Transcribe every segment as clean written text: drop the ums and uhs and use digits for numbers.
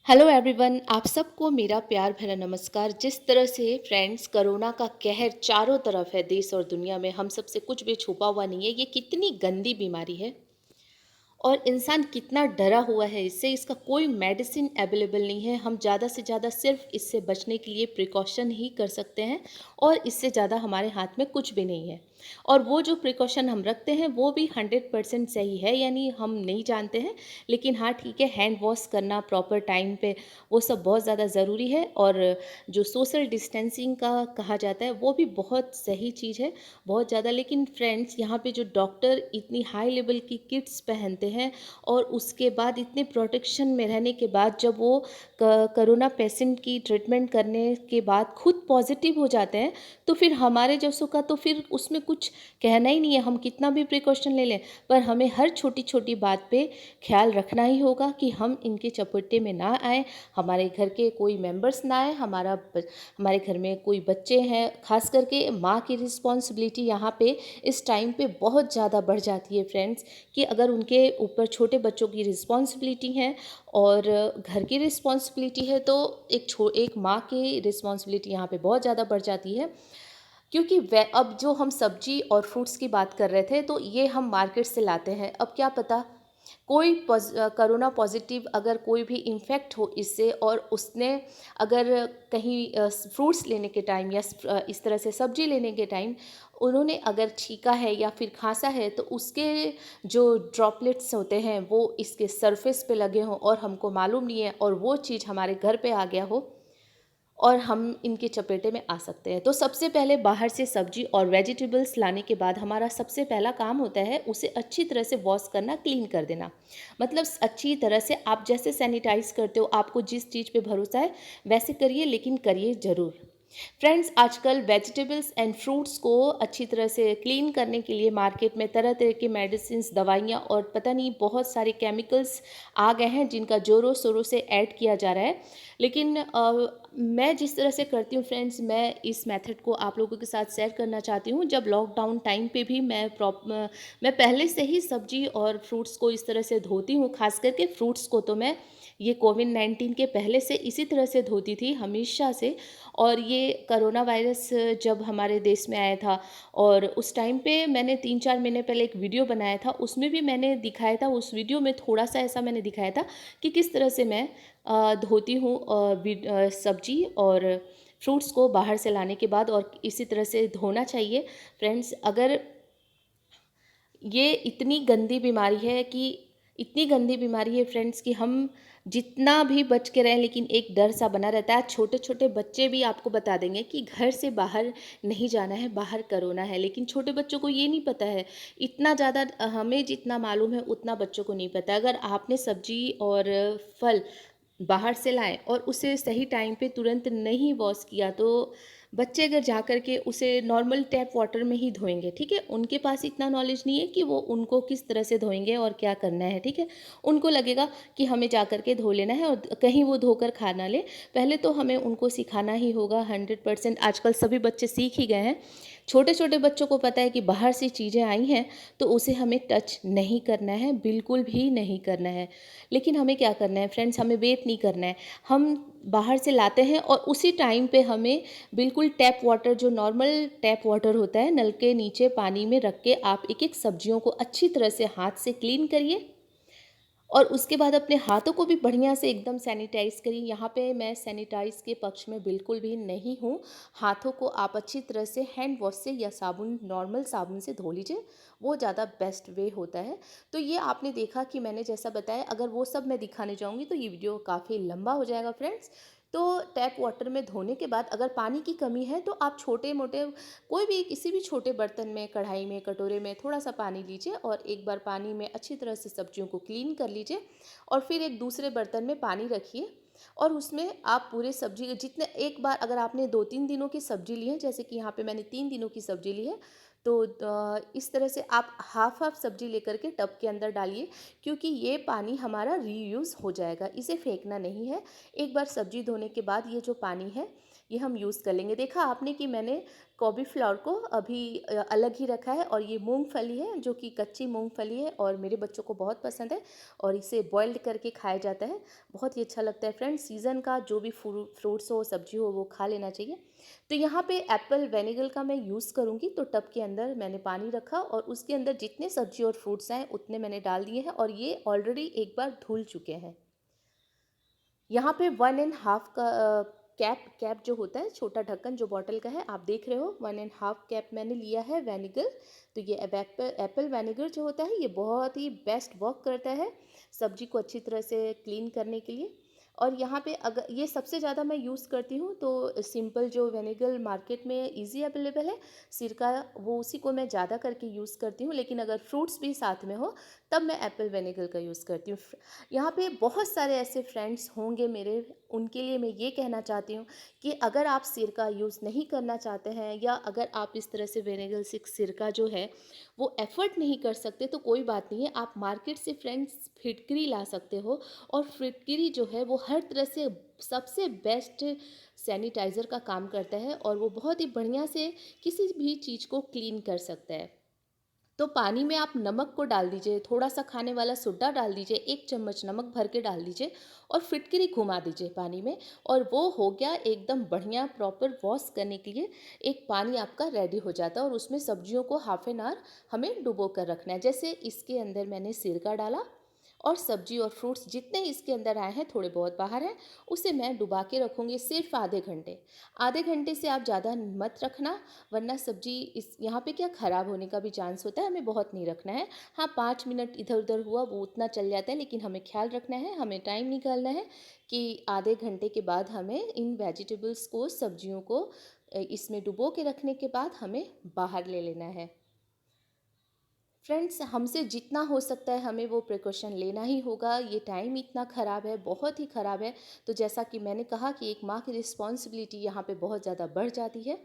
Hello everyone, आप सबको मेरा प्यार भरा नमस्कार। जिस तरह से फ्रेंड्स कोरोना का कहर चारों तरफ है देश और दुनिया में, हम सबसे कुछ भी छुपा हुआ नहीं है। ये कितनी गंदी बीमारी है और इंसान कितना डरा हुआ है इससे। इसका कोई मेडिसिन अवेलेबल नहीं है। हम ज़्यादा से ज़्यादा सिर्फ इससे बचने के लिए प्रिकॉशन ही कर सकते हैं और इससे ज़्यादा हमारे हाथ में कुछ भी नहीं है। और वो जो प्रिकॉशन हम रखते हैं वो भी 100% सही है, यानी हम नहीं जानते हैं, लेकिन हाँ ठीक है, हैंड वॉश करना प्रॉपर टाइम पे वो सब बहुत ज़्यादा ज़रूरी है। और जो सोशल डिस्टेंसिंग का कहा जाता है वो भी बहुत सही चीज़ है, बहुत ज़्यादा। लेकिन फ्रेंड्स, यहाँ पे जो डॉक्टर इतनी हाई लेवल की किट्स पहनते हैं और उसके बाद इतने प्रोटेक्शन में रहने के बाद जब वो कोरोना पेशेंट की ट्रीटमेंट करने के बाद खुद पॉजिटिव हो जाते हैं, तो फिर हमारे जैसों का तो फिर उसमें कुछ कहना ही नहीं है। हम कितना भी प्रिकॉशन ले लें, पर हमें हर छोटी छोटी बात पे ख्याल रखना ही होगा कि हम इनके चपेटे में ना आए, हमारे घर के कोई मेंबर्स ना आए, हमारे घर में कोई बच्चे हैं। खास करके माँ की रिस्पॉन्सिबिलिटी यहाँ पे इस टाइम पे बहुत ज़्यादा बढ़ जाती है फ्रेंड्स, कि अगर उनके ऊपर छोटे बच्चों की रिस्पॉन्सिबिलिटी है और घर की रिस्पॉन्सिबिलिटी है, तो एक माँ की रिस्पॉन्सिबिलिटी यहाँ पे बहुत ज़्यादा बढ़ जाती है। क्योंकि वे अब जो हम सब्जी और फ्रूट्स की बात कर रहे थे, तो ये हम मार्केट से लाते हैं। अब क्या पता कोई कोरोना पॉजिटिव अगर कोई भी इन्फेक्ट हो इससे, और उसने अगर कहीं फ्रूट्स लेने के टाइम या इस तरह से सब्जी लेने के टाइम उन्होंने अगर छींका है या फिर खांसा है, तो उसके जो ड्रॉपलेट्स होते हैं वो इसके सरफेस पे लगे हों और हमको मालूम नहीं है, और वो चीज़ हमारे घर पे आ गया हो और हम इनके चपेटे में आ सकते हैं। तो सबसे पहले बाहर से सब्जी और वेजिटेबल्स लाने के बाद हमारा सबसे पहला काम होता है उसे अच्छी तरह से वॉश करना, क्लीन कर देना। मतलब अच्छी तरह से, आप जैसे सैनिटाइज करते हो, आपको जिस चीज़ पे भरोसा है वैसे करिए, लेकिन करिए ज़रूर। फ्रेंड्स, आजकल वेजिटेबल्स एंड फ्रूट्स को अच्छी तरह से क्लीन करने के लिए मार्केट में तरह तरह की मेडिसिन्स, दवाइयाँ और पता नहीं बहुत सारे केमिकल्स आ गए हैं जिनका ज़ोरों शोरों से ऐड किया जा रहा है। लेकिन मैं जिस तरह से करती हूँ फ्रेंड्स, मैं इस मेथड को आप लोगों के साथ शेयर करना चाहती हूँ। जब लॉकडाउन टाइम पे भी मैं पहले से ही सब्जी और फ्रूट्स को इस तरह से धोती हूँ। खास करके फ्रूट्स को तो मैं ये कोविड-19 के पहले से इसी तरह से धोती थी, हमेशा से। और ये करोना वायरस जब हमारे देश में आया था, और उस टाइम पे मैंने 3-4 महीने पहले एक वीडियो बनाया था, उसमें भी मैंने दिखाया था। उस वीडियो में थोड़ा-सा ऐसा मैंने दिखाया था कि किस तरह से मैं धोती हूँ सब्जी और फ्रूट्स को बाहर से लाने के बाद, और इसी तरह से धोना चाहिए। फ्रेंड्स, अगर ये इतनी गंदी बीमारी है फ्रेंड्स, कि हम जितना भी बच के रहें, लेकिन एक डर सा बना रहता है। छोटे छोटे बच्चे भी आपको बता देंगे कि घर से बाहर नहीं जाना है, बाहर कोरोना है, लेकिन छोटे बच्चों को ये नहीं पता है। इतना ज़्यादा हमें जितना मालूम है उतना बच्चों को नहीं पता। अगर आपने सब्जी और फल बाहर से लाएँ और उसे सही टाइम पे तुरंत नहीं वॉश किया, तो बच्चे अगर जा कर के उसे नॉर्मल टैप वाटर में ही धोएँगे, ठीक है? उनके पास इतना नॉलेज नहीं है कि वो उनको किस तरह से धोएँगे और क्या करना है, ठीक है? उनको लगेगा कि हमें जा कर के धो लेना है और कहीं वो धोकर खा ना लें। पहले तो हमें उनको सिखाना ही होगा 100%। आजकल सभी बच्चे सीख ही गए हैं। छोटे-छोटे बच्चों को पता है कि बाहर से चीज़ें आई हैं, तो उसे हमें टच नहीं करना है, बिल्कुल भी नहीं करना है। लेकिन हमें क्या करना है फ्रेंड्स, हमें वेट नहीं करना है। हम बाहर से लाते हैं और उसी टाइम पे हमें बिल्कुल टैप वाटर, जो नॉर्मल टैप वाटर होता है, नल के नीचे पानी में रख के आप एक-एक सब्जियों को अच्छी तरह से हाथ से क्लीन करिए और उसके बाद अपने हाथों को भी बढ़िया से एकदम सैनिटाइज़ करिए। यहाँ पे मैं सैनिटाइज़ के पक्ष में बिल्कुल भी नहीं हूँ। हाथों को आप अच्छी तरह से हैंड वॉश से या साबुन, नॉर्मल साबुन से धो लीजिए, वो ज़्यादा बेस्ट वे होता है। तो ये आपने देखा कि मैंने जैसा बताया, अगर वो सब मैं दिखाने जाऊँगी तो ये वीडियो काफ़ी लंबा हो जाएगा फ्रेंड्स। तो टैप वाटर में धोने के बाद अगर पानी की कमी है, तो आप छोटे-मोटे कोई भी किसी भी छोटे बर्तन में, कढ़ाई में, कटोरे में थोड़ा-सा पानी लीजिए और एक बार पानी में अच्छी तरह से सब्जियों को क्लीन कर लीजिए, और फिर एक दूसरे बर्तन में पानी रखिए और उसमें आप पूरे सब्जी जितने, एक बार अगर आपने 2-3 दिनों की सब्जी ली है, जैसे कि यहाँ पे मैंने 3 दिनों की सब्जी ली है, तो इस तरह से आप हाफ हाफ सब्जी लेकर के टब के अंदर डालिए, क्योंकि ये पानी हमारा रीयूज़ हो जाएगा, इसे फेंकना नहीं है। एक बार सब्जी धोने के बाद ये जो पानी है, ये हम यूज़ कर लेंगे। देखा आपने कि मैंने कॉलीफ्लावर को अभी अलग ही रखा है, और ये मूंगफली है जो कि कच्ची मूंगफली है और मेरे बच्चों को बहुत पसंद है, और इसे बॉइल्ड करके खाया जाता है। बहुत ही अच्छा लगता है फ्रेंड्स। सीज़न का जो भी फ्रूट्स हो, सब्जी हो, वो खा लेना चाहिए। तो यहाँ पे एप्पल वेनेगल का मैं यूज़ करूँगी। तो टब के अंदर मैंने पानी रखा और उसके अंदर जितने सब्जी और फ्रूट्स आए उतने मैंने डाल दिए हैं, और ये ऑलरेडी एक बार धुल चुके हैं। यहाँ पे 1 एंड हाफ का कैप जो होता है, छोटा ढक्कन जो बॉटल का है, आप देख रहे हो 1 एंड हाफ कैप मैंने लिया है वेनेगर। तो ये एप्पल वेनेगर जो होता है ये बहुत ही बेस्ट वर्क करता है सब्जी को अच्छी तरह से क्लीन करने के लिए। और यहाँ पे अगर ये सबसे ज़्यादा मैं यूज़ करती हूँ तो सिंपल जो वेनेगर मार्केट में इजी अवेलेबल है, सिरका, वो उसी को मैं ज़्यादा करके यूज़ करती हूँ। लेकिन अगर फ्रूट्स भी साथ में हो तब मैं एप्पल वेनेगर का यूज़ करती हूँ। यहाँ पे बहुत सारे ऐसे फ्रेंड्स होंगे मेरे, उनके लिए मैं ये कहना चाहती हूँ कि अगर आप सिरका यूज़ नहीं करना चाहते हैं, या अगर आप इस तरह से विनेगर से सिरका जो है वो एफर्ट नहीं कर सकते, तो कोई बात नहीं है, आप मार्केट से फ्रेंड्स फिटकरी ला सकते हो। और फिटकरी जो है वो हर तरह से सबसे बेस्ट सैनिटाइज़र का काम करता है, और वो बहुत ही बढ़िया से किसी भी चीज़ को क्लीन कर सकता है। तो पानी में आप नमक को डाल दीजिए, थोड़ा सा खाने वाला सोडा डाल दीजिए, 1 चम्मच नमक भर के डाल दीजिए, और फिटकरी घुमा दीजिए पानी में, और वो हो गया एकदम बढ़िया प्रॉपर वॉश करने के लिए। एक पानी आपका रेडी हो जाता है, और उसमें सब्जियों को हाफ एन आवर हमें डुबो कर रखना है। जैसे इसके अंदर मैंने सिरका डाला, और सब्जी और फ्रूट्स जितने इसके अंदर आए हैं, थोड़े बहुत बाहर हैं, उसे मैं डुबा के रखूँगी सिर्फ आधे घंटे। आधे घंटे से आप ज़्यादा मत रखना, वरना सब्जी इस यहाँ पे क्या ख़राब होने का भी चांस होता है, हमें बहुत नहीं रखना है। हाँ, 5 मिनट इधर उधर हुआ वो उतना चल जाता है, लेकिन हमें ख्याल रखना है, हमें टाइम निकालना है कि आधे घंटे के बाद हमें इन वेजिटेबल्स को, सब्जियों को इसमें डुबो के रखने के बाद हमें बाहर ले लेना है। फ्रेंड्स, हमसे जितना हो सकता है हमें वो प्रिकॉशन लेना ही होगा। ये टाइम इतना ख़राब है, बहुत ही ख़राब है। तो जैसा कि मैंने कहा कि एक माँ की रिस्पॉन्सिबिलिटी यहाँ पे बहुत ज़्यादा बढ़ जाती है,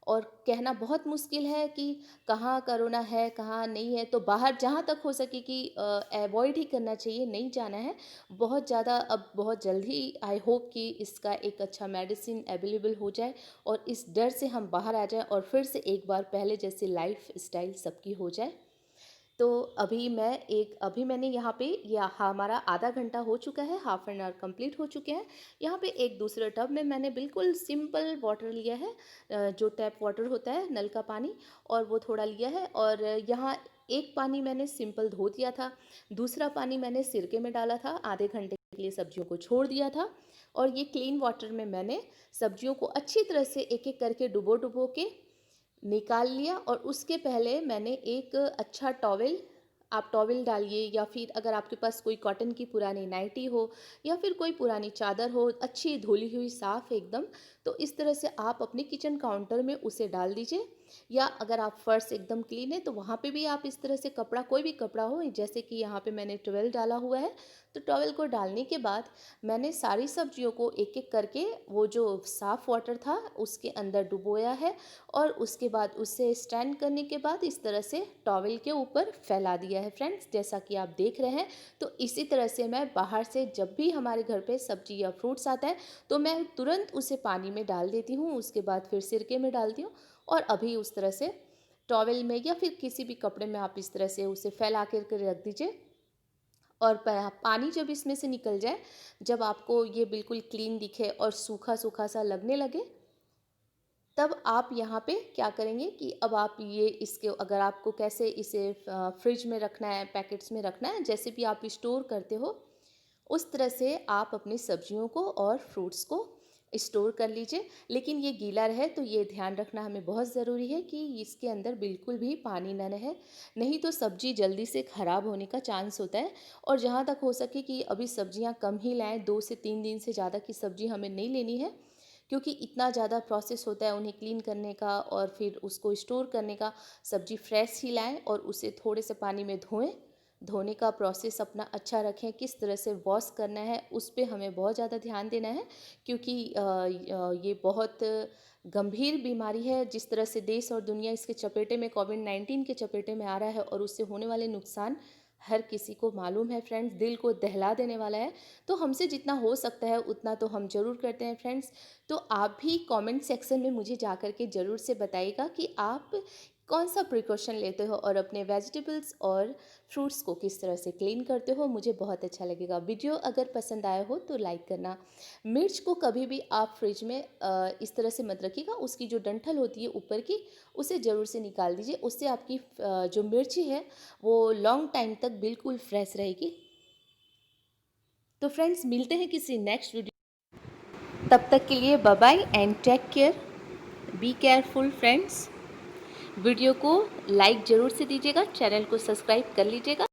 और कहना बहुत मुश्किल है कि कहाँ कोरोना है, कहाँ नहीं है। तो बाहर जहाँ तक हो सके कि अवॉइड ही करना चाहिए, नहीं जाना है बहुत ज़्यादा। अब बहुत जल्द ही आई होप कि इसका एक अच्छा मेडिसिन अवेलेबल हो जाए, और इस डर से हम बाहर आ जाएँ, और फिर से एक बार पहले जैसे लाइफ स्टाइल सबकी हो जाए। तो अभी मैंने यहाँ पे, या हमारा आधा घंटा हो चुका है, हाफ एन आवर कंप्लीट हो चुके हैं। यहाँ पे एक दूसरे टब में मैंने बिल्कुल सिंपल वाटर लिया है, जो टैप वाटर होता है, नल का पानी, और वो थोड़ा लिया है। और यहाँ एक पानी मैंने सिंपल धो दिया था, दूसरा पानी मैंने सिरके में डाला था, आधे घंटे के लिए सब्जियों को छोड़ दिया था। और ये क्लीन वाटर में मैंने सब्जियों को अच्छी तरह से एक एक करके डुबो डुबो के निकाल लिया। और उसके पहले मैंने एक अच्छा टॉवेल, आप टॉवेल डालिए, या फिर अगर आपके पास कोई कॉटन की पुरानी नाइटी हो, या फिर कोई पुरानी चादर हो अच्छी धुली हुई साफ़ एकदम, तो इस तरह से आप अपने किचन काउंटर में उसे डाल दीजिए। या अगर आप फर्श एकदम क्लीन है तो वहाँ पे भी आप इस तरह से कपड़ा, कोई भी कपड़ा हो, जैसे कि यहाँ पे मैंने टॉवेल डाला हुआ है। तो टॉवेल को डालने के बाद मैंने सारी सब्जियों को एक एक करके वो जो साफ़ वाटर था उसके अंदर डुबोया है, और उसके बाद उसे स्टैंड करने के बाद इस तरह से टॉवेल के ऊपर फैला दिया है फ्रेंड्स, जैसा कि आप देख रहे हैं। तो इसी तरह से मैं बाहर से जब भी हमारे घर पे सब्जी या फ्रूट्स आता है तो मैं तुरंत उसे पानी में डाल देती हूँ, उसके बाद फिर सिरके में डालती हूँ, और अभी उस तरह से टॉवेल में या फिर किसी भी कपड़े में आप इस तरह से उसे फैला कर रख दीजिए। और पानी जब इसमें से निकल जाए, जब आपको ये बिल्कुल क्लीन दिखे और सूखा सूखा सा लगने लगे, तब आप यहाँ पे क्या करेंगे कि अब आप ये इसके, अगर आपको कैसे इसे फ्रिज में रखना है, पैकेट्स में रखना है, जैसे भी आप स्टोर करते हो, उस तरह से आप अपनी सब्जियों को और फ्रूट्स को स्टोर कर लीजिए। लेकिन ये गीला रहे, तो ये ध्यान रखना हमें बहुत ज़रूरी है कि इसके अंदर बिल्कुल भी पानी ना रहे, नहीं तो सब्जी जल्दी से ख़राब होने का चांस होता है। और जहाँ तक हो सके कि अभी सब्जियाँ कम ही लाएँ, 2 से 3 दिन से ज़्यादा की सब्जी हमें नहीं लेनी है, क्योंकि इतना ज़्यादा प्रोसेस होता है उन्हें क्लीन करने का और फिर उसको स्टोर करने का। सब्ज़ी फ्रेश ही लाएँ और उसे थोड़े से पानी में धोएँ। धोने का प्रोसेस अपना अच्छा रखें, किस तरह से वॉश करना है उस पे हमें बहुत ज़्यादा ध्यान देना है, क्योंकि ये बहुत गंभीर बीमारी है। जिस तरह से देश और दुनिया इसके चपेटे में, कोविड-19 के चपेटे में आ रहा है, और उससे होने वाले नुकसान हर किसी को मालूम है फ्रेंड्स, दिल को दहला देने वाला है। तो हमसे जितना हो सकता है उतना तो हम ज़रूर करते हैं फ्रेंड्स। तो आप भी कमेंट सेक्शन में मुझे जा कर के ज़रूर से बताइएगा कि आप कौन सा प्रिकॉशन लेते हो और अपने वेजिटेबल्स और फ्रूट्स को किस तरह से क्लीन करते हो, मुझे बहुत अच्छा लगेगा। वीडियो अगर पसंद आया हो तो लाइक करना। मिर्च को कभी भी आप फ्रिज में इस तरह से मत रखिएगा, उसकी जो डंठल होती है ऊपर की, उसे ज़रूर से निकाल दीजिए। उससे आपकी जो मिर्ची है वो लॉन्ग टाइम तक बिल्कुल फ्रेश रहेगी। तो फ्रेंड्स, मिलते हैं किसी नेक्स्ट वीडियो, तब तक के लिए bye bye and take care, be careful friends. Video को लाइक ज़रूर से दीजिएगा, चैनल को सब्सक्राइब कर लीजिएगा,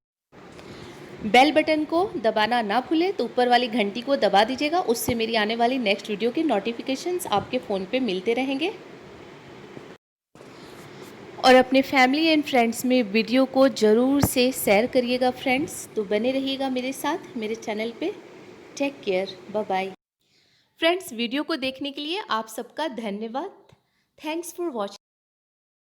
बेल बटन को दबाना ना भूलें। तो ऊपर वाली घंटी को दबा दीजिएगा, उससे मेरी आने वाली नेक्स्ट वीडियो के नोटिफिकेशंस आपके फ़ोन पे मिलते रहेंगे। और अपने फैमिली एंड फ्रेंड्स में वीडियो को ज़रूर से शेयर करिएगा फ्रेंड्स। तो बने रहिएगा मेरे साथ मेरे चैनल पे। Take care, bye bye. Friends, video को देखने के लिए आप सबका धन्यवाद। Thanks for watching.